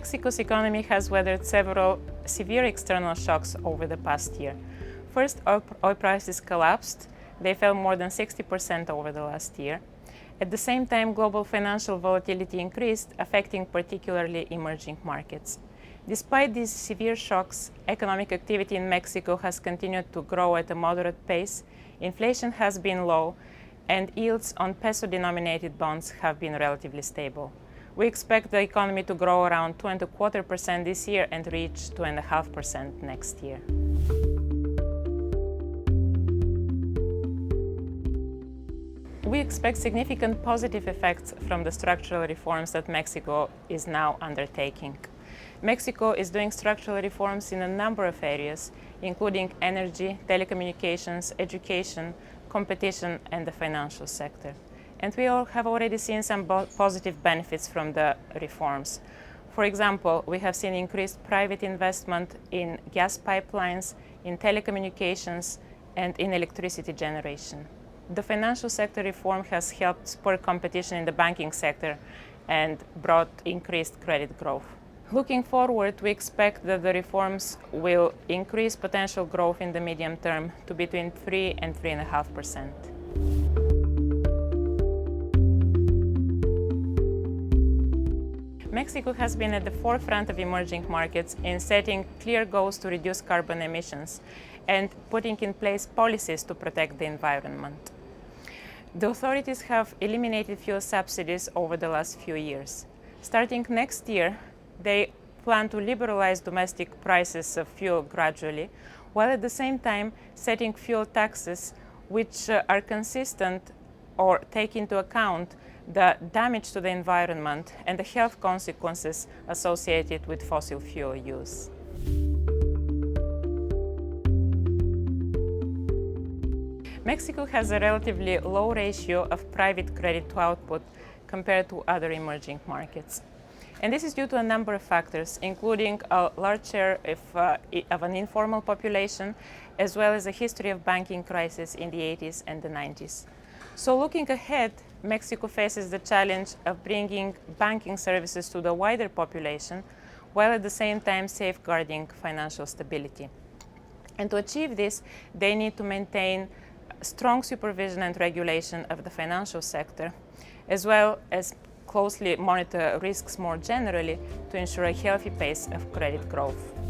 Mexico's economy has weathered several severe external shocks over the past year. First, oil prices collapsed. They fell more than 60% over the last year. At the same time, global financial volatility increased, affecting particularly emerging markets. Despite these severe shocks, economic activity in Mexico has continued to grow at a moderate pace, inflation has been low, and yields on peso-denominated bonds have been relatively stable. We expect the economy to grow around 2.25% this year and reach 2.5% next year. We expect significant positive effects from the structural reforms that Mexico is now undertaking. Mexico is doing structural reforms in a number of areas, including energy, telecommunications, education, competition, and the financial sector. And we all have already seen some positive benefits from the reforms. For example, we have seen increased private investment in gas pipelines, in telecommunications, and in electricity generation. The financial sector reform has helped spur competition in the banking sector and brought increased credit growth. Looking forward, we expect that the reforms will increase potential growth in the medium term to between 3 and 3.5%. Mexico has been at the forefront of emerging markets in setting clear goals to reduce carbon emissions and putting in place policies to protect the environment. The authorities have eliminated fuel subsidies over the last few years. Starting next year, they plan to liberalize domestic prices of fuel gradually, while at the same time setting fuel taxes which are consistent or take into account the damage to the environment and the health consequences associated with fossil fuel use. Mexico has a relatively low ratio of private credit to output compared to other emerging markets. And this is due to a number of factors, including a large share of an informal population, as well as a history of banking crisis in the 80s and the 90s. So looking ahead, Mexico faces the challenge of bringing banking services to the wider population, while at the same time safeguarding financial stability. And to achieve this, they need to maintain strong supervision and regulation of the financial sector, as well as closely monitor risks more generally to ensure a healthy pace of credit growth.